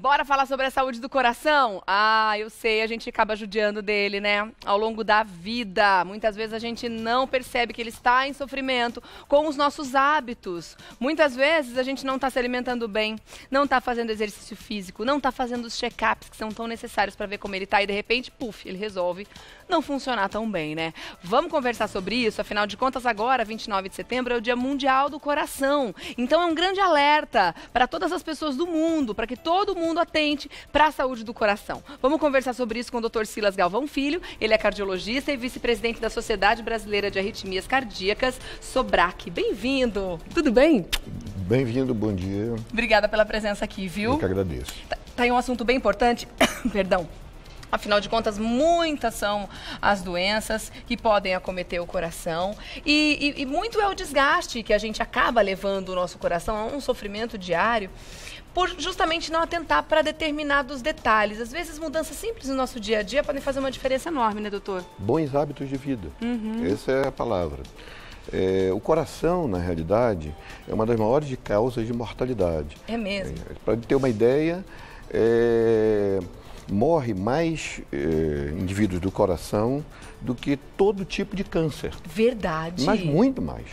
Bora falar sobre a saúde do coração? Ah, eu sei, a gente acaba judiando dele, né? Ao longo da vida. Muitas vezes a gente não percebe que ele está em sofrimento com os nossos hábitos. Muitas vezes a gente não está se alimentando bem, não está fazendo exercício físico, não está fazendo os check-ups que são tão necessários para ver como ele está e de repente, puf, ele resolve não funcionar tão bem, né? Vamos conversar sobre isso, afinal de contas agora, 29 de setembro, é o Dia Mundial do Coração. Então é um grande alerta para todas as pessoas do mundo, para que todo mundo atente para a saúde do coração. Vamos conversar sobre isso com o Dr. Silas Galvão Filho, ele é cardiologista e vice-presidente da Sociedade Brasileira de Arritmias Cardíacas, SOBRAC. Bem-vindo! Tudo bem? Bem-vindo, bom dia. Obrigada pela presença aqui, viu? Eu que agradeço. Tá aí um assunto bem importante, perdão. Afinal de contas, muitas são as doenças que podem acometer o coração e muito é o desgaste que a gente acaba levando o nosso coração a um sofrimento diário por justamente não atentar para determinados detalhes. Às vezes, mudanças simples no nosso dia a dia podem fazer uma diferença enorme, né, doutor? Bons hábitos de vida, essa é a palavra. O coração, na realidade, é uma das maiores causas de mortalidade. É mesmo? Para ter uma ideia, morre mais indivíduos do coração do que todo tipo de câncer. Verdade. Mas muito mais.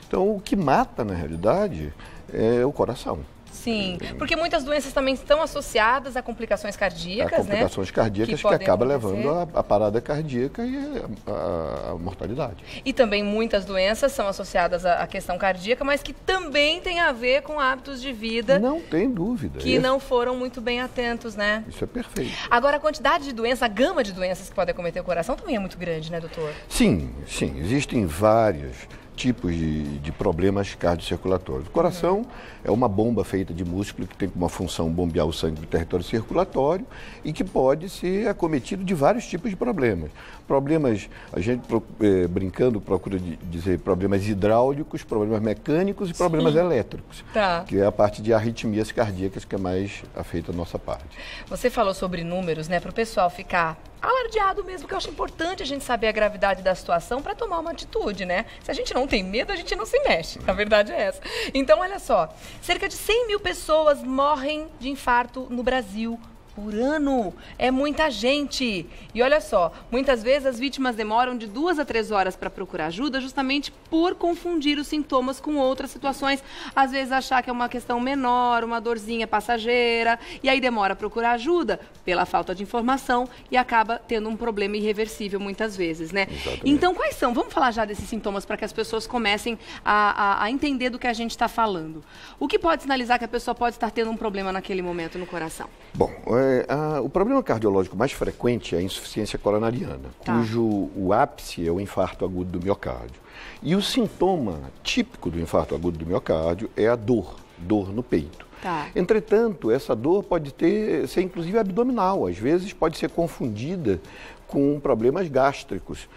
Então, o que mata, na realidade, é o coração. Sim, porque muitas doenças também estão associadas a complicações cardíacas, né? Complicações cardíacas que acaba levando a parada cardíaca e a mortalidade. E também muitas doenças são associadas à questão cardíaca, mas que também tem a ver com hábitos de vida. Não tem dúvida. Que não foram muito bem atentos, né? Isso é perfeito. Agora, a quantidade de doenças, a gama de doenças que podem acometer o coração também é muito grande, né, doutor? Sim, sim. Existem vários tipos de problemas cardiocirculatórios. O coração é uma bomba feita de músculo que tem como função bombear o sangue do território circulatório e que pode ser acometido de vários tipos de problemas. Problemas, a gente brincando procura dizer problemas hidráulicos, problemas mecânicos e problemas elétricos, que é a parte de arritmias cardíacas que é mais afeta a nossa parte. Você falou sobre números, né, para o pessoal ficar alardeado mesmo, que eu acho importante a gente saber a gravidade da situação para tomar uma atitude, né? Se a gente não tem medo, a gente não se mexe. A verdade é essa. Então, olha só, cerca de 100 mil pessoas morrem de infarto no Brasil por ano. É muita gente. E olha só, muitas vezes as vítimas demoram de 2 a 3 horas para procurar ajuda justamente por confundir os sintomas com outras situações. Às vezes achar que é uma questão menor, uma dorzinha passageira, e aí demora a procurar ajuda pela falta de informação e acaba tendo um problema irreversível muitas vezes, né? Exatamente. Então, quais são? Vamos falar já desses sintomas para que as pessoas comecem a entender do que a gente está falando. O que pode sinalizar que a pessoa pode estar tendo um problema naquele momento no coração? Bom, o problema cardiológico mais frequente é a insuficiência coronariana, cujo o ápice é o infarto agudo do miocárdio. E o sintoma típico do infarto agudo do miocárdio é a dor no peito. Entretanto, essa dor pode ser inclusive abdominal, às vezes pode ser confundida com problemas gástricos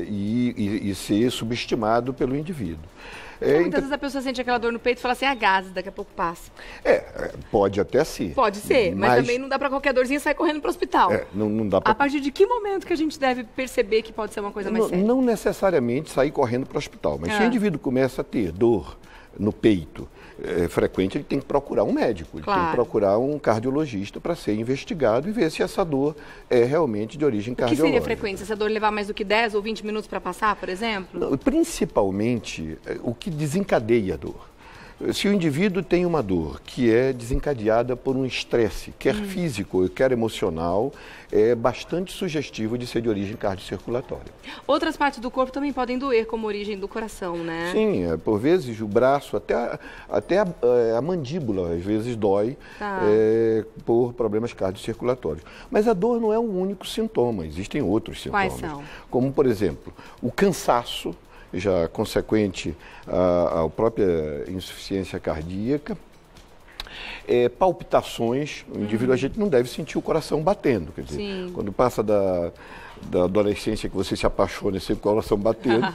e ser subestimado pelo indivíduo. Muitas vezes a pessoa sente aquela dor no peito e fala assim, é gases, daqui a pouco passa. Pode até ser. Pode ser, mas também não dá para qualquer dorzinha sair correndo para o hospital. Não dá pra... A partir de que momento que a gente deve perceber que pode ser uma coisa mais séria? Não necessariamente sair correndo para o hospital, mas se o indivíduo começa a ter dor no peito frequente, ele tem que procurar um médico, ele tem que procurar um cardiologista para ser investigado e ver se essa dor é realmente de origem cardiológica. O que seria frequente? Se essa dor levar mais do que 10 ou 20 minutos para passar, por exemplo? Não, principalmente o que desencadeia a dor. Se o indivíduo tem uma dor que é desencadeada por um estresse, quer físico, quer emocional, é bastante sugestivo de ser de origem cardiocirculatória. Outras partes do corpo também podem doer como origem do coração, né? Sim, por vezes o braço, até a mandíbula, às vezes dói por problemas cardiocirculatórios. Mas a dor não é um único sintoma, existem outros sintomas. Quais são? Como, por exemplo, o cansaço, já consequente à própria insuficiência cardíaca, palpitações, o indivíduo, a gente não deve sentir o coração batendo, quer dizer, quando passa da adolescência que você se apaixona e sempre com o coração batendo,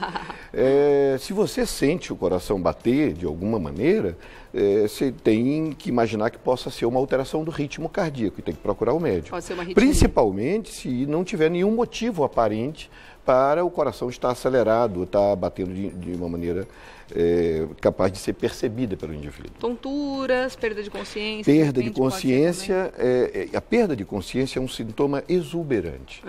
se você sente o coração bater de alguma maneira, você tem que imaginar que possa ser uma alteração do ritmo cardíaco e tem que procurar o médico. Pode ser uma arritmia. Principalmente se não tiver nenhum motivo aparente para o coração estar acelerado, estar batendo de uma maneira capaz de ser percebida pelo indivíduo. Tonturas, perda de consciência. Perda de consciência, a perda de consciência é um sintoma exuberante.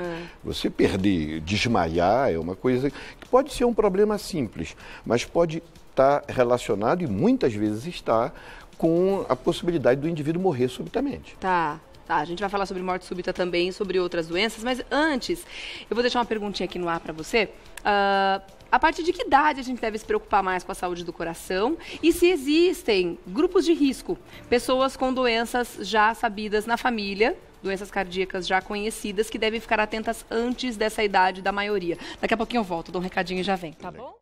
Você perder, desmaiar é uma coisa que pode ser um problema simples, mas pode estar relacionado e muitas vezes está com a possibilidade do indivíduo morrer subitamente. Tá, a gente vai falar sobre morte súbita também, sobre outras doenças, mas antes, eu vou deixar uma perguntinha aqui no ar para você. A partir de que idade a gente deve se preocupar mais com a saúde do coração? E se existem grupos de risco, pessoas com doenças já sabidas na família, doenças cardíacas já conhecidas, que devem ficar atentas antes dessa idade da maioria? Daqui a pouquinho eu volto, dou um recadinho e já vem, tá bom?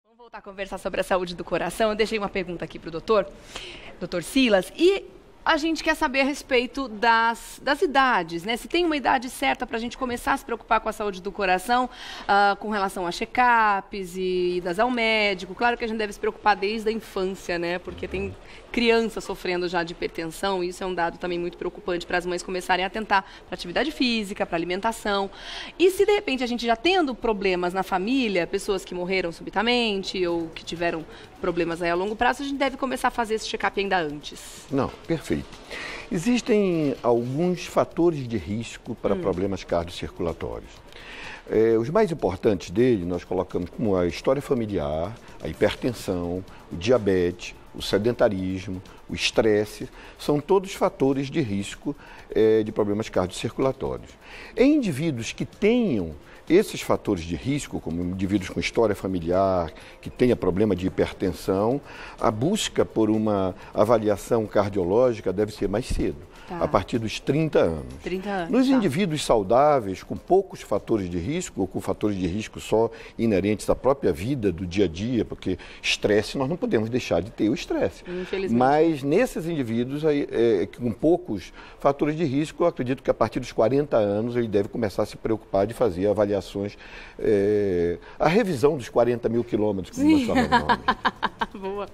Vamos voltar a conversar sobre a saúde do coração. Eu deixei uma pergunta aqui para o doutor Silas, e a gente quer saber a respeito das idades, né? Se tem uma idade certa para a gente começar a se preocupar com a saúde do coração, com relação a check-ups e idas ao médico. Claro que a gente deve se preocupar desde a infância, né? Porque tem crianças sofrendo já de hipertensão, e isso é um dado também muito preocupante para as mães começarem a atentar para atividade física, para alimentação. E se de repente a gente já tendo problemas na família, pessoas que morreram subitamente ou que tiveram problemas aí a longo prazo, a gente deve começar a fazer esse check-up ainda antes? Não, perfeito. Existem alguns fatores de risco para problemas cardiocirculatórios. Os mais importantes dele nós colocamos como a história familiar, a hipertensão, o diabetes, o sedentarismo, o estresse, são todos fatores de risco de problemas cardiocirculatórios. Em indivíduos que tenham esses fatores de risco, como indivíduos com história familiar, que tenha problema de hipertensão, a busca por uma avaliação cardiológica deve ser mais cedo, a partir dos 30 anos. 30 anos. Nos indivíduos saudáveis, com poucos fatores de risco, ou com fatores de risco só inerentes à própria vida do dia a dia, porque estresse, nós não podemos deixar de ter o estresse. Infelizmente. Mas nesses indivíduos, com poucos fatores de risco, eu acredito que a partir dos 40 anos ele deve começar a se preocupar de fazer avaliações, a revisão dos 40 mil quilômetros, como nós chamamos. Boa.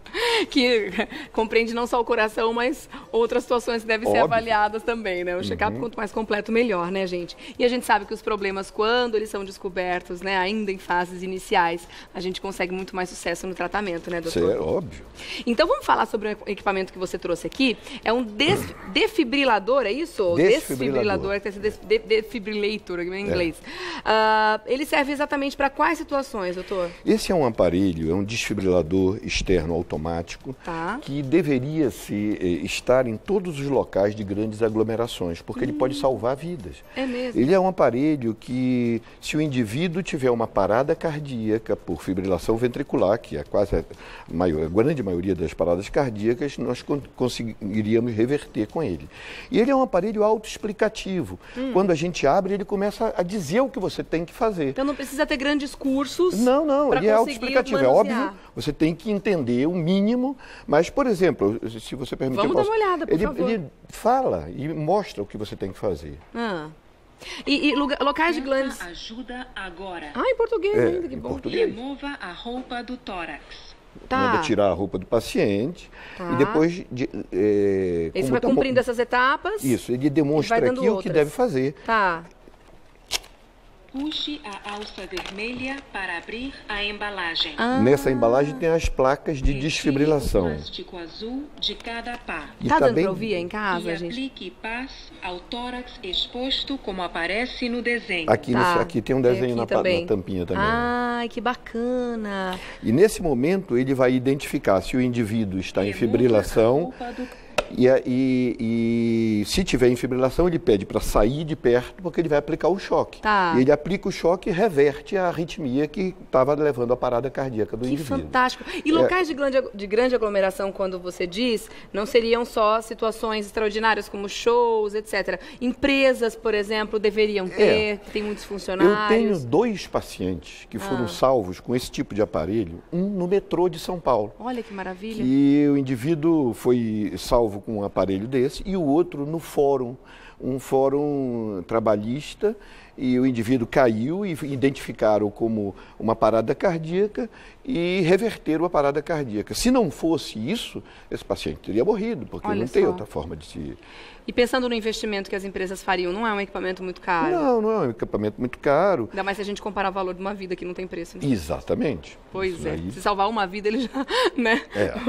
Que compreende não só o coração, mas outras situações que devem ser avaliadas também, né? O check-up, quanto mais completo, melhor, né, gente? E a gente sabe que os problemas, quando eles são descobertos, né, ainda em fases iniciais, a gente consegue muito mais sucesso no tratamento, né, doutor? Isso é óbvio. Então, vamos falar sobre o equipamento que você trouxe aqui. É um defibrilador, é isso? Desfibrilador. Defibrillator, em inglês. Ele serve exatamente para quais situações, doutor? Esse é um aparelho, é um desfibrilador externo automático, que deveria estar em todos os locais de grandes aglomerações, porque ele pode salvar vidas. É mesmo? Ele é um aparelho que, se o indivíduo tiver uma parada cardíaca por fibrilação ventricular, que é quase a grande maioria das paradas cardíacas, nós conseguiríamos reverter com ele. E ele é um aparelho autoexplicativo. Quando a gente abre, ele começa a dizer o que você tem que fazer. Então não precisa ter grandes cursos. Não, ele é autoexplicativo. É óbvio, você tem que entender o mínimo, mas, por exemplo, se você permitir... Vamos dar uma olhada, por favor. Ele fala e mostra o que você tem que fazer. E locais de glândulas... Ajuda agora. Em português ainda, que em bom. português. Remova a roupa do tórax. Manda tirar a roupa do paciente e depois... Você vai cumprindo essas etapas. Isso, ele demonstra aqui o que deve fazer. Puxe a alça vermelha para abrir a embalagem. Nessa embalagem tem as placas de desfibrilação. O plástico azul de cada pá. E dando para ouvir em casa, e gente? aplique paz ao tórax exposto, como aparece no desenho. Aqui tem um desenho na tampinha também. Ai, que bacana. E nesse momento ele vai identificar se o indivíduo está em fibrilação. E se tiver em fibrilação, ele pede para sair de perto, porque ele vai aplicar o choque. E ele aplica o choque e reverte a arritmia que estava levando à parada cardíaca do indivíduo. Que fantástico. E locais de grande aglomeração, quando você diz, não seriam só situações extraordinárias como shows, etc. Empresas, por exemplo, deveriam ter, que tem muitos funcionários. Eu tenho 2 pacientes que foram salvos com esse tipo de aparelho, um no metrô de São Paulo. Olha que maravilha. E o indivíduo foi salvo com um aparelho desse e o outro no fórum um fórum trabalhista e o indivíduo caiu e identificaram como uma parada cardíaca e reverteram a parada cardíaca. Se não fosse isso, esse paciente teria morrido, porque não tem outra forma de se... E pensando no investimento que as empresas fariam, não é um equipamento muito caro? Não é um equipamento muito caro. Ainda mais se a gente comparar o valor de uma vida que não tem preço. Né? Exatamente. Pois isso é. aí... Se salvar uma vida, ele já, né?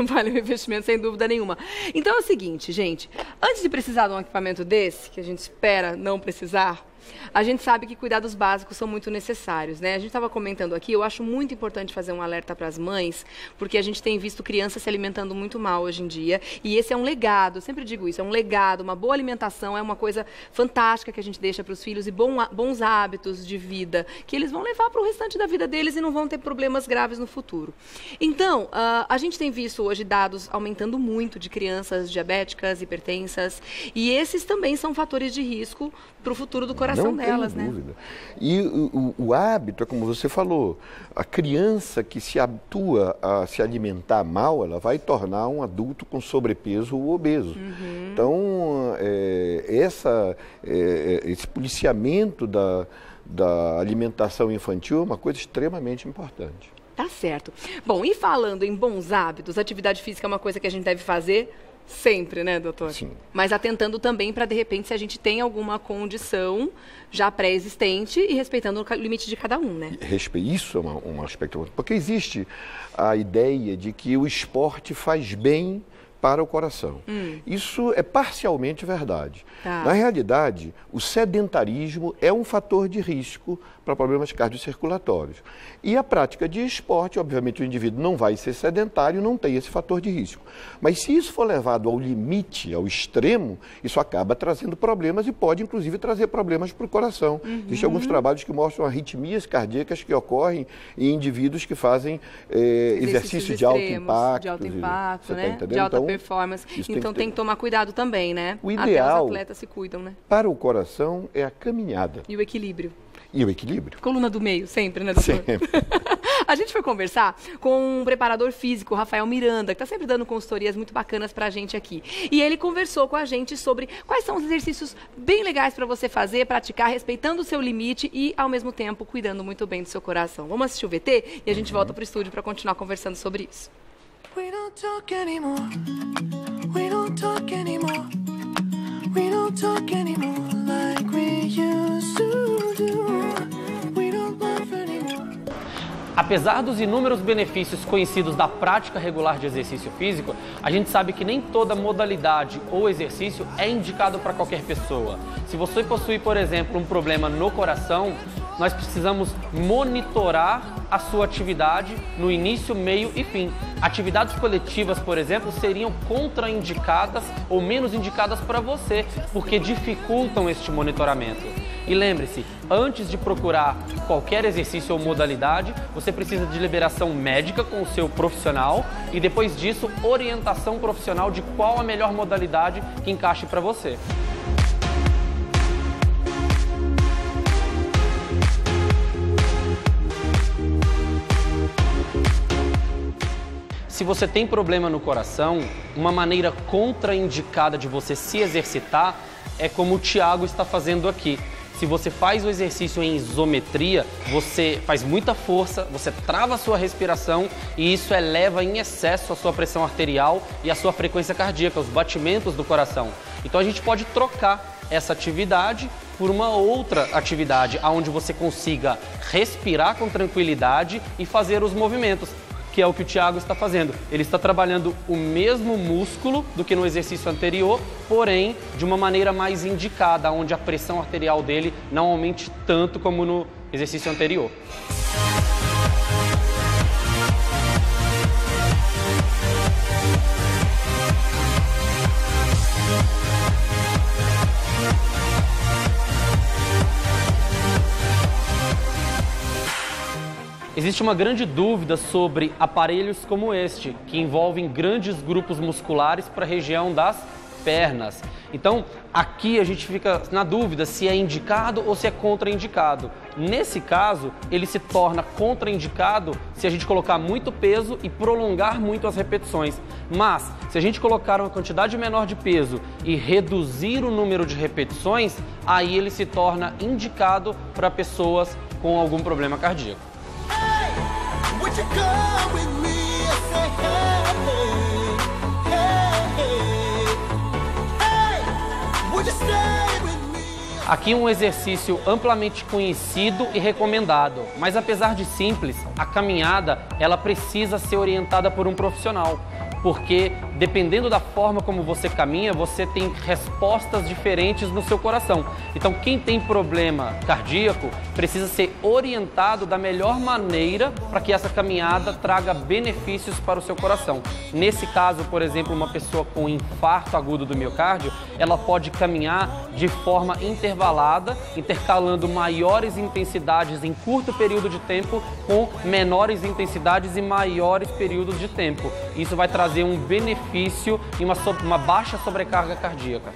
Vale o investimento, sem dúvida nenhuma. Então é o seguinte, gente. Antes de precisar de um equipamento desse, que a gente espera não precisar, a gente sabe que cuidados básicos são muito necessários, né? A gente estava comentando aqui, eu acho muito importante fazer um alerta para as mães, porque a gente tem visto crianças se alimentando muito mal hoje em dia, e esse é um legado, eu sempre digo isso, é um legado, uma boa alimentação é uma coisa fantástica que a gente deixa para os filhos, e bons hábitos de vida, que eles vão levar para o restante da vida deles e não vão ter problemas graves no futuro. Então, a gente tem visto hoje dados aumentando muito de crianças diabéticas, hipertensas, e esses também são fatores de risco para o futuro do coração delas, né? Não tem dúvida. E o hábito é como você falou, a criança que se habitua a se alimentar mal, ela vai tornar um adulto com sobrepeso ou obeso. Então, esse policiamento da alimentação infantil é uma coisa extremamente importante. Tá certo. Bom, e falando em bons hábitos, atividade física é uma coisa que a gente deve fazer sempre, né, doutor? Sim. Mas atentando também para, de repente, se a gente tem alguma condição já pré-existente e respeitando o limite de cada um, né? Isso é um aspecto... Porque existe a ideia de que o esporte faz bem para o coração. Isso é parcialmente verdade. Tá. Na realidade, o sedentarismo é um fator de risco para problemas cardiocirculatórios. E a prática de esporte, obviamente o indivíduo não vai ser sedentário, não tem esse fator de risco. Mas se isso for levado ao limite, ao extremo, isso acaba trazendo problemas e pode inclusive trazer problemas para o coração. Existem alguns trabalhos que mostram arritmias cardíacas que ocorrem em indivíduos que fazem exercícios de alto impacto. De alto impacto, né? Tá de alta então, performance. Então tem que tomar cuidado também, né? O ideal, até os atletas se cuidam, né? Para o coração é a caminhada. E o equilíbrio. E o equilíbrio. Coluna do meio, sempre, né, doutor? Sempre. A gente foi conversar com um preparador físico, Rafael Miranda, que está sempre dando consultorias muito bacanas para a gente aqui. E ele conversou com a gente sobre quais são os exercícios bem legais para você fazer, praticar, respeitando o seu limite e, ao mesmo tempo, cuidando muito bem do seu coração. Vamos assistir o VT e a gente volta para o estúdio para continuar conversando sobre isso. We don't talk anymore. We don't talk anymore. We don't talk anymore like we used to do. We don't laugh anymore. Apesar dos inúmeros benefícios conhecidos da prática regular de exercício físico, a gente sabe que nem toda modalidade ou exercício é indicado para qualquer pessoa. Se você possui, por exemplo, um problema no coração, nós precisamos monitorar a sua atividade no início, meio e fim. Atividades coletivas, por exemplo, seriam contraindicadas ou menos indicadas para você, porque dificultam este monitoramento. E lembre-se, antes de procurar qualquer exercício ou modalidade, você precisa de liberação médica com o seu profissional e depois disso, orientação profissional de qual a melhor modalidade que encaixe para você. Se você tem problema no coração, uma maneira contraindicada de você se exercitar é como o Thiago está fazendo aqui. Se você faz o exercício em isometria, você faz muita força, você trava a sua respiração e isso eleva em excesso a sua pressão arterial e a sua frequência cardíaca, os batimentos do coração. Então a gente pode trocar essa atividade por uma outra atividade, onde você consiga respirar com tranquilidade e fazer os movimentos, que é o que o Thiago está fazendo. Ele está trabalhando o mesmo músculo do que no exercício anterior, porém de uma maneira mais indicada, onde a pressão arterial dele não aumente tanto como no exercício anterior. Existe uma grande dúvida sobre aparelhos como este, que envolvem grandes grupos musculares para a região das pernas. Então, aqui a gente fica na dúvida se é indicado ou se é contraindicado. Nesse caso, ele se torna contraindicado se a gente colocar muito peso e prolongar muito as repetições. Mas, se a gente colocar uma quantidade menor de peso e reduzir o número de repetições, aí ele se torna indicado para pessoas com algum problema cardíaco. Aqui um exercício amplamente conhecido e recomendado, mas apesar de simples, a caminhada ela precisa ser orientada por um profissional, porque dependendo da forma como você caminha, você tem respostas diferentes no seu coração. Então quem tem problema cardíaco precisa ser orientado da melhor maneira para que essa caminhada traga benefícios para o seu coração. Nesse caso, por exemplo, uma pessoa com infarto agudo do miocárdio, ela pode caminhar de forma intervalada, intercalando maiores intensidades em curto período de tempo com menores intensidades e maiores períodos de tempo. Isso vai trazer um benefício e uma baixa sobrecarga cardíaca.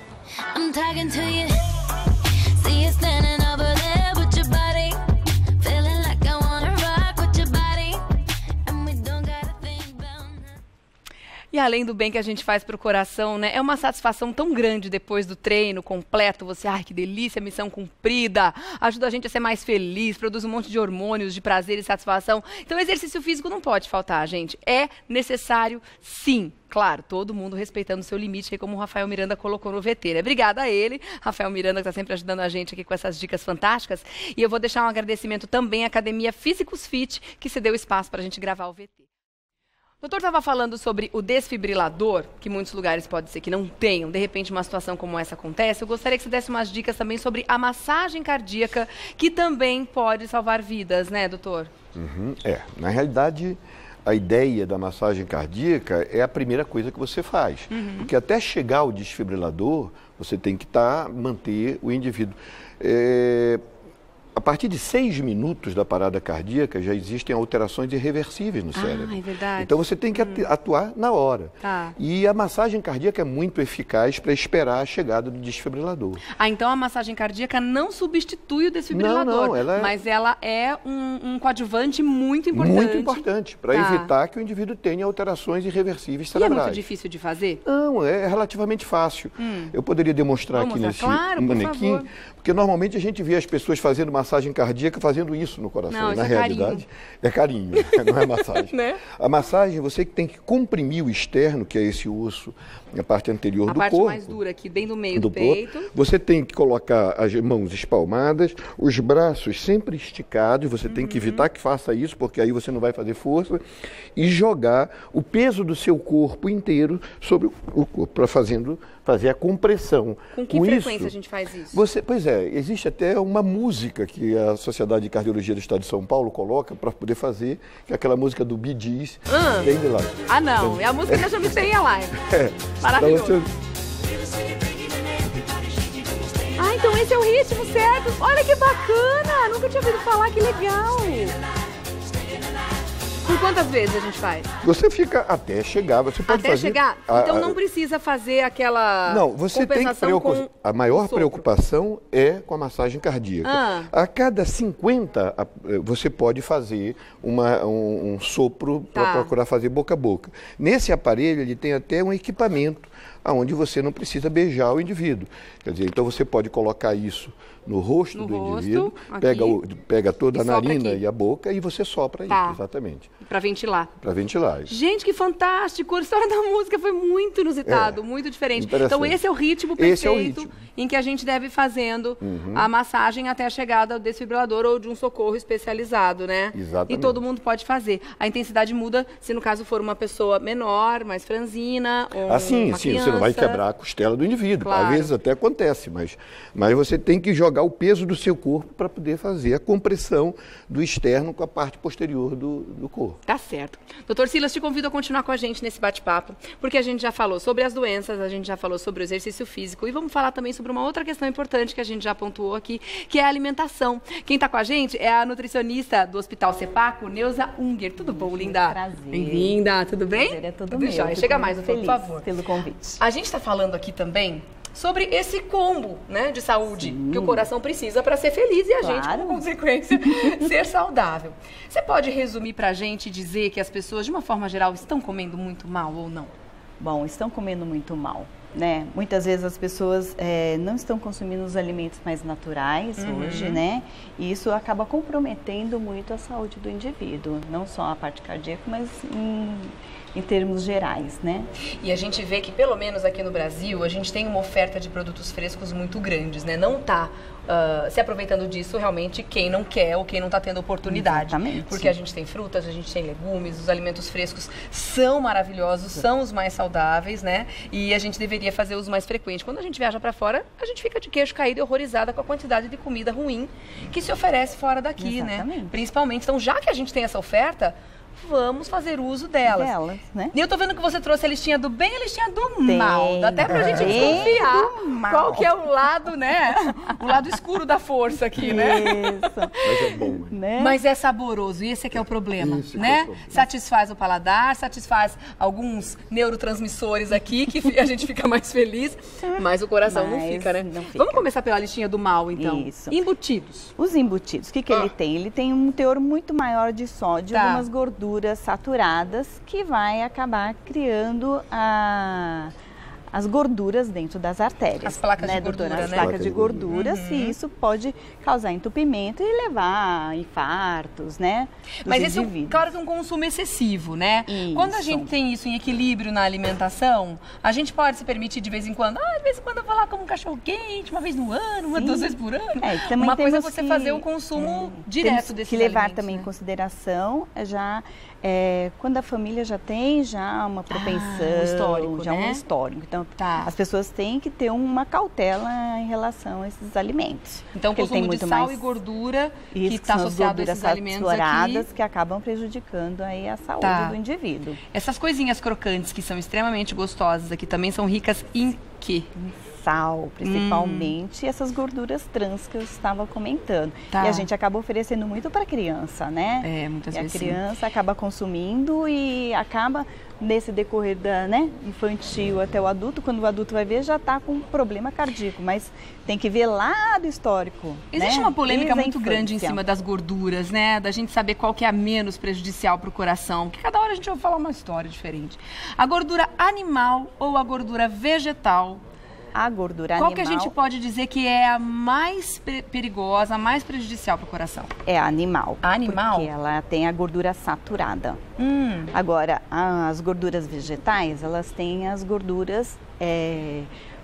E além do bem que a gente faz para o coração, né? É uma satisfação tão grande depois do treino completo. Você, ai, que delícia, missão cumprida. Ajuda a gente a ser mais feliz, produz um monte de hormônios de prazer e satisfação. Então, exercício físico não pode faltar, gente. É necessário, sim. Claro, todo mundo respeitando o seu limite, como o Rafael Miranda colocou no VT, né? Obrigada a ele, Rafael Miranda, que está sempre ajudando a gente aqui com essas dicas fantásticas. E eu vou deixar um agradecimento também à Academia Físicos Fit, que se deu espaço para a gente gravar o VT. O doutor estava falando sobre o desfibrilador, que em muitos lugares pode ser que não tenham. De repente, uma situação como essa acontece. Eu gostaria que você desse umas dicas também sobre a massagem cardíaca, que também pode salvar vidas, né, doutor? Na realidade, a ideia da massagem cardíaca é a primeira coisa que você faz. Porque até chegar ao desfibrilador, você tem que manter o indivíduo. A partir de 6 minutos da parada cardíaca, já existem alterações irreversíveis no cérebro. É verdade. Então, você tem que atuar na hora. Tá. E a massagem cardíaca é muito eficaz para esperar a chegada do desfibrilador. Então a massagem cardíaca não substitui o desfibrilador, mas ela é um coadjuvante muito importante. Muito importante, para evitar que o indivíduo tenha alterações irreversíveis cerebrais. E é muito difícil de fazer? Não, é relativamente fácil. Eu poderia demonstrar aqui nesse manequim, porque normalmente a gente vê as pessoas fazendo massagem cardíaca fazendo isso no coração. Não, na realidade, é carinho, não é massagem. Né? A massagem, você que tem que comprimir o externo, que é esse osso, a parte anterior do corpo. A parte mais dura aqui, bem do meio do peito. Você tem que colocar as mãos espalmadas, os braços sempre esticados, você tem que evitar que faça isso, porque aí você não vai fazer força, e jogar o peso do seu corpo inteiro sobre o corpo, para fazer a compressão. Com que frequência a gente faz isso? Pois é, existe até uma música que a Sociedade de Cardiologia do Estado de São Paulo coloca para poder fazer, que é aquela música do Bee Gees, bem de lá. Ah, não, é a música que nós chamamos de Stay Alive. Maravilhoso. Então esse é o ritmo certo. Olha que bacana, nunca tinha ouvido falar, que legal. Por quantas vezes a gente faz? Você fica até chegar, você pode fazer... Até chegar? Então não precisa fazer aquela compensação com a maior preocupação é com a massagem cardíaca. A cada 50, você pode fazer um sopro para procurar fazer boca a boca. Nesse aparelho, ele tem até um equipamento onde você não precisa beijar o indivíduo. Quer dizer, então você pode colocar isso no rosto do indivíduo, pega toda a narina e a boca e você sopra isso, exatamente. Para ventilar. Para ventilar. Gente, que fantástico! A história da música foi muito inusitado, muito diferente. Então esse é o ritmo perfeito em que a gente deve ir fazendo a massagem até a chegada do desfibrilador ou de um socorro especializado, né? Exatamente. E todo mundo pode fazer. A intensidade muda se no caso for uma pessoa menor, mais franzina, ou uma criança. Você não vai quebrar a costela do indivíduo. Claro. Às vezes até acontece, mas você tem que jogar o peso do seu corpo para poder fazer a compressão do externo com a parte posterior do corpo. Tá certo. Doutor Silas, te convido a continuar com a gente nesse bate-papo, porque a gente já falou sobre as doenças, a gente já falou sobre o exercício físico e vamos falar também sobre uma outra questão importante que a gente já pontuou aqui, que é a alimentação. Quem está com a gente é a nutricionista do Hospital Sepaco, Neuza Unger. Tudo bom, linda? Prazer. Bem-vinda, tudo bem? Prazer é tudo meu. Chega mais, por favor. Pelo convite. A gente está falando aqui também sobre esse combo, né, de saúde que o coração precisa para ser feliz e a gente, como consequência, ser saudável. Você pode resumir pra gente e dizer que as pessoas, de uma forma geral, estão comendo muito mal ou não? Bom, estão comendo muito mal, né? Muitas vezes as pessoas não estão consumindo os alimentos mais naturais hoje, né? E isso acaba comprometendo muito a saúde do indivíduo, não só a parte cardíaca, mas em termos gerais, né? E a gente vê que, pelo menos aqui no Brasil, a gente tem uma oferta de produtos frescos muito grandes, né? Não está se aproveitando disso realmente quem não quer ou quem não está tendo oportunidade. Exatamente. Porque a gente tem frutas, a gente tem legumes, os alimentos frescos são maravilhosos, são os mais saudáveis, né? E a gente deveria fazer uso mais frequente. Quando a gente viaja para fora, a gente fica de queixo caído e horrorizada com a quantidade de comida ruim que se oferece fora daqui, Exatamente. né? Principalmente. Então, já que a gente tem essa oferta, vamos fazer uso delas. Né? E eu tô vendo que você trouxe a listinha do bem e a listinha do mal. Dá até pra gente bem desconfiar qual que é o lado, né? O lado escuro da força aqui, né? Isso. Mas é bom, Né? Mas é saboroso, e esse é que é o problema, Esse que né? é o problema. Satisfaz o paladar, satisfaz alguns neurotransmissores aqui, que a gente fica mais feliz, mas o coração não Mas fica, né? não fica. Vamos começar pela listinha do mal, então. Isso. Embutidos. Os embutidos, o que ele tem? Ele tem um teor muito maior de sódio, Tá. algumas gorduras saturadas, que vai acabar criando as gorduras dentro das artérias. As placas de doutora? gordura, As né? placas de gorduras, e isso pode causar entupimento e levar a infartos, né? dos Mas esse é, indivíduos. claro que é um consumo excessivo, né? Isso. Quando a gente tem isso em equilíbrio na alimentação, a gente pode se permitir de vez em quando, de vez em quando eu vou lá como um cachorro quente, uma vez no ano, uma, Sim. 2 vezes por ano. E também Uma coisa é temos você que- fazer o consumo direto Temos desses que levar alimentos, também né? em consideração quando a família já tem uma propensão, um histórico, já né? um histórico. Então, Tá. as pessoas têm que ter uma cautela em relação a esses alimentos. Então, o Porque ele tem consumo de muito sal mais e gordura que isso, está são as associado a gorduras esses alimentos saturadas aqui. que acabam prejudicando aí a saúde Tá. do indivíduo. Essas coisinhas crocantes que são extremamente gostosas aqui também são ricas em quê? Sal, principalmente, e essas gorduras trans que eu estava comentando. Tá. E a gente acaba oferecendo muito para a criança, né? É, muitas E a vezes sim. criança acaba consumindo e acaba, nesse decorrer da infantil até o adulto, quando o adulto vai ver, já está com um problema cardíaco. Mas tem que ver lá do histórico. Existe né? uma polêmica Desde a muito grande em infância. cima das gorduras, né? Da gente saber qual que é a menos prejudicial para o coração. Porque cada hora a gente vai falar uma história diferente. A gordura animal ou a gordura vegetal? A gordura Qual animal que a gente pode dizer que é a mais perigosa, a mais prejudicial para o coração? é animal. A animal? Porque ela tem a gordura saturada. Agora, as gorduras vegetais, elas têm as gorduras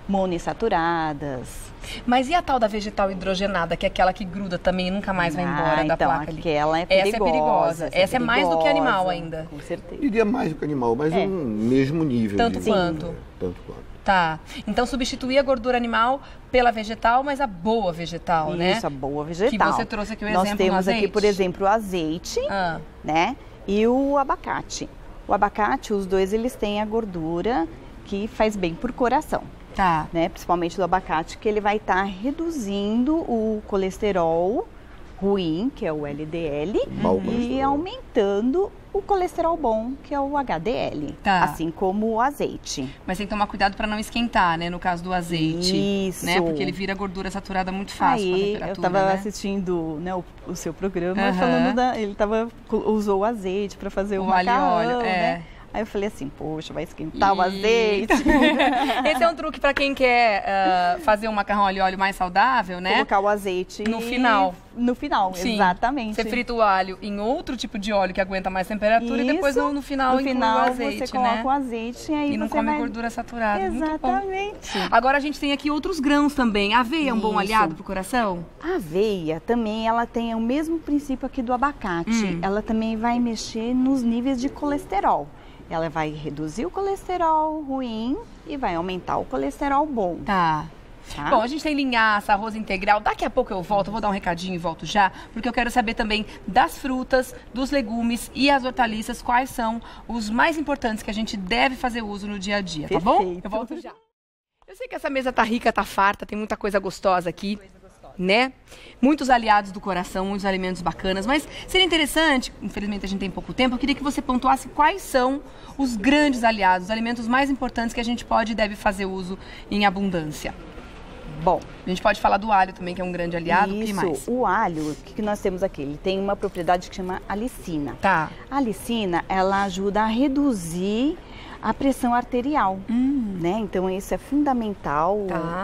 monoinsaturadas. Mas e a tal da vegetal hidrogenada, que é aquela que gruda também e nunca mais vai embora da então, placa ali? aquela é perigosa. Essa é perigosa. Essa é mais do que animal perigosa, ainda. Com certeza. Diria mais do que animal, mas um mesmo nível. Tanto de- quanto? Tanto quanto. Tá. Então substituir a gordura animal pela vegetal, mas a boa vegetal, né? Isso, a boa vegetal. Que você trouxe aqui o Nós exemplo temos no aqui, azeite. por exemplo, o azeite, Ah, né? E o abacate. O abacate, os dois, eles têm a gordura que faz bem pro coração, tá. né? Principalmente do abacate, que ele vai estar reduzindo o colesterol ruim, que é o LDL, Mau e colesterol. aumentando o colesterol bom, que é o HDL, Tá. assim como o azeite. Mas tem que tomar cuidado para não esquentar, né? No caso do azeite. Isso. Né? Porque ele vira gordura saturada muito fácil com a Aí temperatura, eu estava né? assistindo, né, o seu programa, Aham. falando ele usou o azeite para fazer o O alho e macarrão, óleo, né? Aí eu falei assim, poxa, vai esquentar o azeite. Esse é um truque para quem quer fazer um macarrão alho e óleo mais saudável, né? Colocar o azeite No final. No final, Sim. exatamente. Você frita o alho em outro tipo de óleo que aguenta mais temperatura e depois Isso. no final inclui o azeite, você coloca né? o azeite e aí E não você come vai... gordura saturada. Muito bom. Exatamente. Agora a gente tem aqui outros grãos também. A aveia é um bom Isso. aliado pro coração? A aveia também, ela tem o mesmo princípio aqui do abacate. Ela também vai mexer nos níveis de colesterol. Ela vai reduzir o colesterol ruim e vai aumentar o colesterol bom. Tá. Tá? Bom, a gente tem linhaça, arroz integral. Daqui a pouco eu volto, vou dar um recadinho e volto já, porque eu quero saber também das frutas, dos legumes e as hortaliças, quais são os mais importantes que a gente deve fazer uso no dia a dia, tá bom? Perfeito. Eu volto já. Eu sei que essa mesa tá rica, tá farta, tem muita coisa gostosa aqui. né? Muitos aliados do coração, muitos alimentos bacanas, mas seria interessante, infelizmente a gente tem pouco tempo, eu queria que você pontuasse quais são os grandes aliados, os alimentos mais importantes que a gente pode e deve fazer uso em abundância. Bom, a gente pode falar do alho também, que é um grande aliado. Isso, o que mais? O alho, o que nós temos aqui? Ele tem uma propriedade que chama alicina. Tá. A alicina, ela ajuda a reduzir a pressão arterial, né? Então isso é fundamental,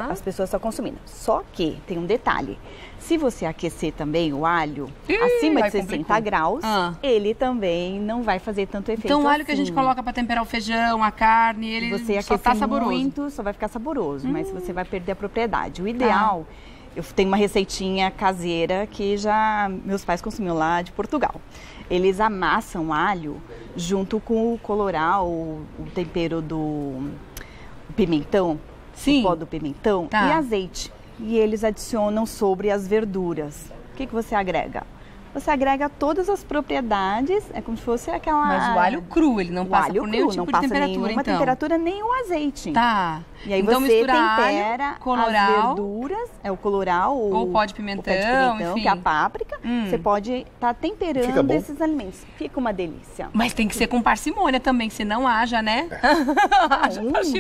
as pessoas estão consumindo. Só que tem um detalhe, se você aquecer também o alho acima de 60 graus, ele também não vai fazer tanto efeito. Então o alho assim. que a gente coloca para temperar o feijão, a carne, ele você só tá saboroso. Muito, só vai ficar saboroso, mas você vai perder a propriedade. O ideal, eu tenho uma receitinha caseira que já meus pais consumiam lá de Portugal. Eles amassam alho junto com o colorau, o tempero do pimentão, o pó do pimentão e azeite. E eles adicionam sobre as verduras. O que você agrega? Você agrega todas as propriedades, é como se fosse aquela... Mas o alho cru, ele não passa por nenhum tipo de temperatura, então? Temperatura, nem o azeite. Tá. E aí então, você tempera as verduras, o colorau, ou o pó de pimentão, enfim. que é a páprica. Você pode estar temperando esses alimentos. Fica uma delícia. Mas tem que ser com parcimônia também, senão haja, né? Dois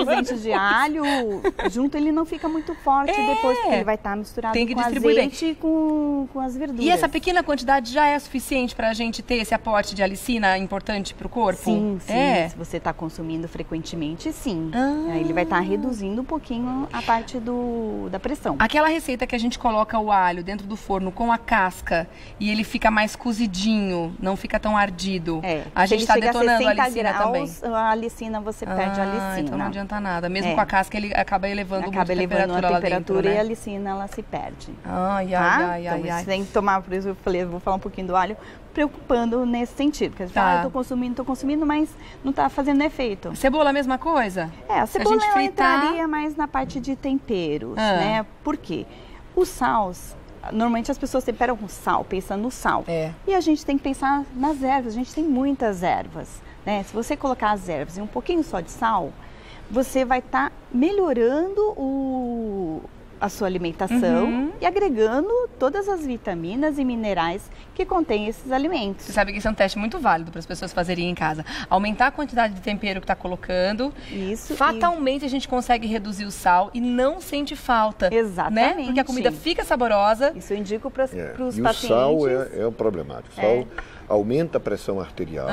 dentes de alho, junto ele não fica muito forte depois, porque ele vai estar misturado com azeite e com as verduras. E essa pequena quantidade já é suficiente para a gente ter esse aporte de alicina importante para o corpo? Sim. Se você está consumindo frequentemente, sim. Aí ele vai estar reduzindo um pouquinho a parte da pressão. Aquela receita que a gente coloca o alho dentro do forno com a casca e ele fica mais cozidinho, não fica tão ardido. A gente está detonando a alicina também. A alicina, você perde a alicina. Então não adianta nada. Mesmo com a casca, ele acaba elevando muito a temperatura lá dentro, e a alicina, ela se perde. Então você tem que tomar, por isso eu falei, eu vou falar um pouquinho do alho, preocupando nesse sentido. Porque você fala, tô consumindo, mas não está fazendo efeito. Cebola, a mesma coisa? A cebola ela entraria mais na parte de temperos, né? Por quê? O sal, normalmente as pessoas temperam com sal, pensando no sal. E a gente tem que pensar nas ervas, a gente tem muitas ervas, né? Se você colocar as ervas e um pouquinho só de sal, você vai estar melhorando a sua alimentação e agregando todas as vitaminas e minerais que contém esses alimentos. Você sabe que isso é um teste muito válido para as pessoas fazerem em casa. Aumentar a quantidade de tempero que está colocando. Isso. Fatalmente a gente consegue reduzir o sal e não sente falta. Exatamente. Né? Porque a comida fica saborosa. Isso eu indico para os pacientes. E o sal é o problemático. O sal aumenta a pressão arterial,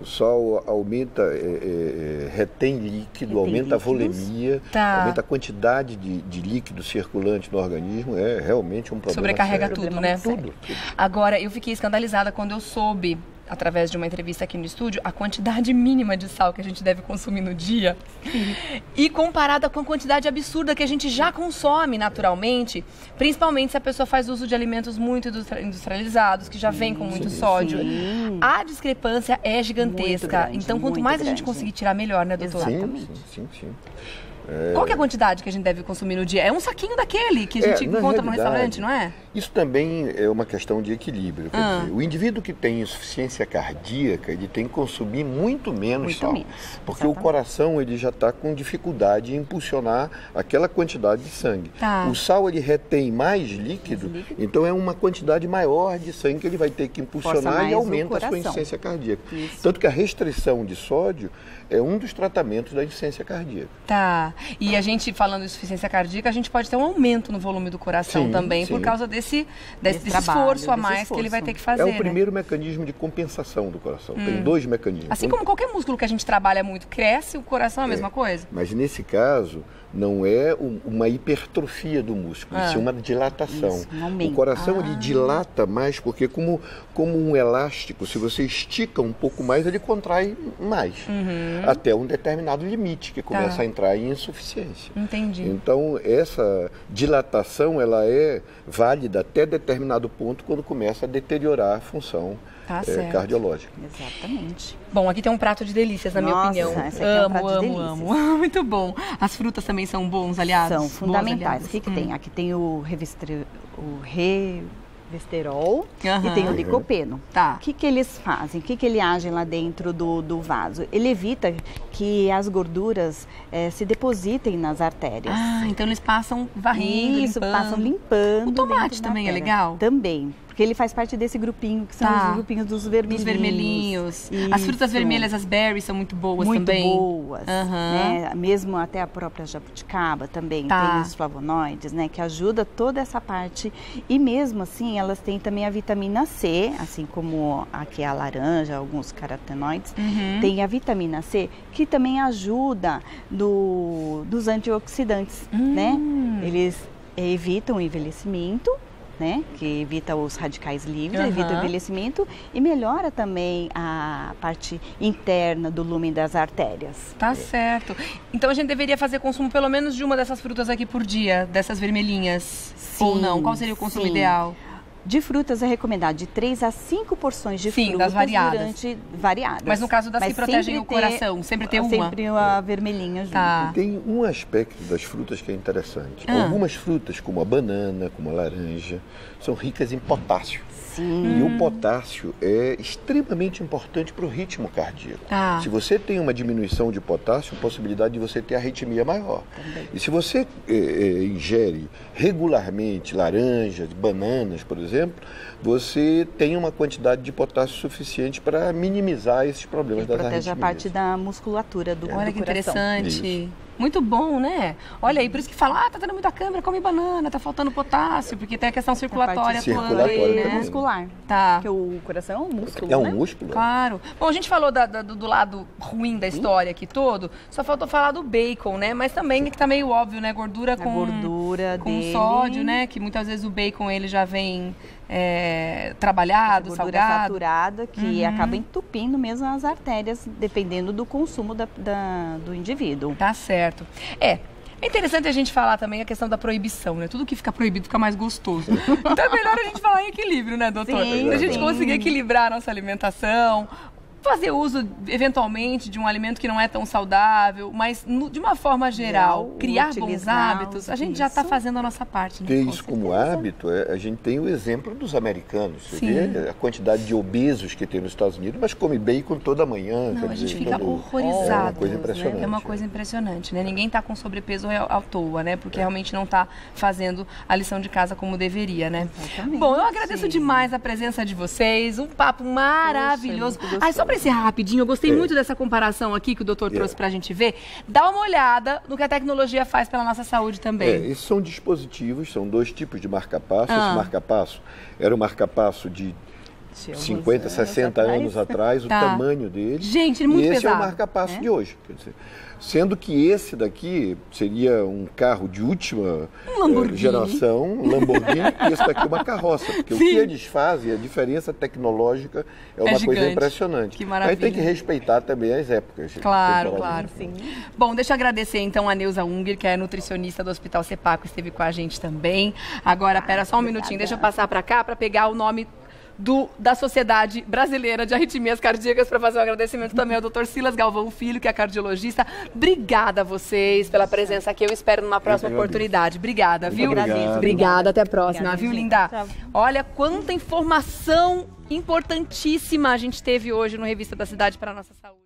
o sal aumenta, retém líquido, aumenta a volemia, aumenta a quantidade de líquido circulante no organismo, é realmente um problema. Sobrecarrega sério. tudo, né? Tudo. Agora, eu fiquei escandalizada quando eu soube, através de uma entrevista aqui no estúdio, a quantidade mínima de sal que a gente deve consumir no dia e comparada com a quantidade absurda que a gente já consome naturalmente, principalmente se a pessoa faz uso de alimentos muito industrializados, que já vem com muito sódio. A discrepância é gigantesca. Grande, então, quanto mais a gente conseguir tirar, melhor, né, doutora? Exatamente. Sim. Qual que é a quantidade que a gente deve consumir no dia? É um saquinho daquele que a gente encontra no restaurante, não é? Isso também é uma questão de equilíbrio. Quer dizer, o indivíduo que tem insuficiência cardíaca, ele tem que consumir muito menos sal. Porque o coração ele já está com dificuldade em impulsionar aquela quantidade de sangue. O sal ele retém mais líquido, então é uma quantidade maior de sangue que ele vai ter que impulsionar e aumenta a sua insuficiência cardíaca. Tanto que a restrição de sódio é um dos tratamentos da insuficiência cardíaca. E a gente, falando de insuficiência cardíaca, a gente pode ter um aumento no volume do coração também, por causa desse esforço a mais que ele vai ter que fazer. É o primeiro mecanismo de compensação do coração. Tem dois mecanismos. Assim como qualquer músculo que a gente trabalha muito cresce, o coração é a mesma coisa? Mas nesse caso, não é uma hipertrofia do músculo, isso é uma dilatação. O coração ele dilata mais porque como um elástico, se você estica um pouco mais, ele contrai mais. Até um determinado limite, que começa a entrar em insuficiência. Entendi. Então, essa dilatação, ela é válida até determinado ponto, quando começa a deteriorar a função cardiológica. Exatamente. Bom, aqui tem um prato de delícias, na minha opinião. Esse aqui é um prato de delícias. Amo. Muito bom. As frutas também são bons aliados? São fundamentais. O que tem? Aqui tem o levonorgestrel e tem o licopeno. Tá. O que eles fazem? O que ele age lá dentro do vaso? Ele evita que as gorduras se depositem nas artérias. Ah, então eles passam varrendo, Isso, limpando. passam limpando. O tomate dentro da também é artéria. legal? Também. Porque ele faz parte desse grupinho, que são os grupinhos dos vermelhinhos. Dos vermelhinhos. As frutas Isso. vermelhas, as berries, são muito boas Muito também. boas, né? Mesmo até a própria jabuticaba também tem os flavonoides, né? Que ajuda toda essa parte. E mesmo assim, elas têm também a vitamina C, assim como aqui a laranja, alguns carotenoides. Tem a vitamina C, que também ajuda dos antioxidantes, né? Eles evitam o envelhecimento, né? Que evita os radicais livres, evita o envelhecimento e melhora também a parte interna do lumen das artérias. Tá certo. Então a gente deveria fazer consumo pelo menos de uma dessas frutas aqui por dia, dessas vermelhinhas? Sim, ou não? Qual seria o consumo ideal? De frutas é recomendado de 3 a 5 porções de frutas das variadas. variadas. Mas no caso das que protegem o coração, sempre ter uma? Sempre a vermelhinha junto. Tá. Tem um aspecto das frutas que é interessante. Algumas frutas, como a banana, como a laranja, são ricas em potássio. Sim. E o potássio é extremamente importante para o ritmo cardíaco. Se você tem uma diminuição de potássio, a possibilidade de você ter arritmia maior. Também. E se você ingere regularmente laranjas, bananas, por exemplo, você tem uma quantidade de potássio suficiente para minimizar esses problemas das arritmias. Protege a parte da musculatura do coração. Olha que interessante. Isso. Muito bom, né? Olha aí, por isso que fala, tá dando muita câimbra, come banana, tá faltando potássio, porque tem a questão circulatória atuando aí, né? Muscular. Tá. Porque o coração é um músculo, É um né? músculo. Claro. Bom, a gente falou do lado ruim da história aqui todo, só faltou falar do bacon, né? Mas também que tá meio óbvio, né? Gordura com gordura com dele. sódio, né? Que muitas vezes o bacon ele já vem trabalhado, gordura salgado. saturada, que acaba entupindo mesmo as artérias, dependendo do consumo do indivíduo. Tá certo. É interessante a gente falar também a questão da proibição, né? Tudo que fica proibido fica mais gostoso. Então é melhor a gente falar em equilíbrio, né, doutor? Sim, Se a gente sim. conseguir equilibrar a nossa alimentação, fazer uso, eventualmente, de um alimento que não é tão saudável, mas de uma forma geral, criar bons utilizar hábitos, a gente já está isso. fazendo a nossa parte, né? Ter isso como hábito, a gente tem o exemplo dos americanos. Você vê a quantidade de obesos que tem nos Estados Unidos, mas come bacon toda manhã. Não, a gente fica É horrorizado. uma coisa impressionante. É uma coisa impressionante, né? Ninguém está com sobrepeso à toa, né? Porque realmente não está fazendo a lição de casa como deveria, né? Exatamente. Bom, eu agradeço demais a presença de vocês, um papo maravilhoso. muito gostoso. Só para encerrar rapidinho, eu gostei muito dessa comparação aqui que o doutor trouxe pra gente ver. Dá uma olhada no que a tecnologia faz pela nossa saúde também. Esses são dispositivos, são 2 tipos de marca-passo. Esse marca-passo era o marca-passo de 50, 60 anos atrás, o tamanho dele. Gente, muito pesado. E esse é o pesado, marca-passo de hoje. Quer dizer, sendo que esse daqui seria um carro de última geração, um Lamborghini, e esse daqui é uma carroça. Porque o que eles fazem, a diferença tecnológica é uma coisa gigante. impressionante. Que maravilha. Aí tem que respeitar também as épocas. Claro, claro. Sim. Bom, deixa eu agradecer então a Neuza Unger, que é nutricionista do Hospital Sepaco, esteve com a gente também. Agora, pera só um minutinho, deixa eu passar para cá para pegar o nome da Sociedade Brasileira de Arritmias Cardíacas para fazer um agradecimento também ao Dr. Silas Galvão Filho, que é cardiologista. Obrigada a vocês pela presença aqui. Eu espero numa próxima oportunidade. Obrigada, viu? Obrigado. Obrigada, até a próxima, Obrigada, viu, gente. linda? Tchau. Olha quanta informação importantíssima a gente teve hoje no Revista da Cidade para a nossa saúde.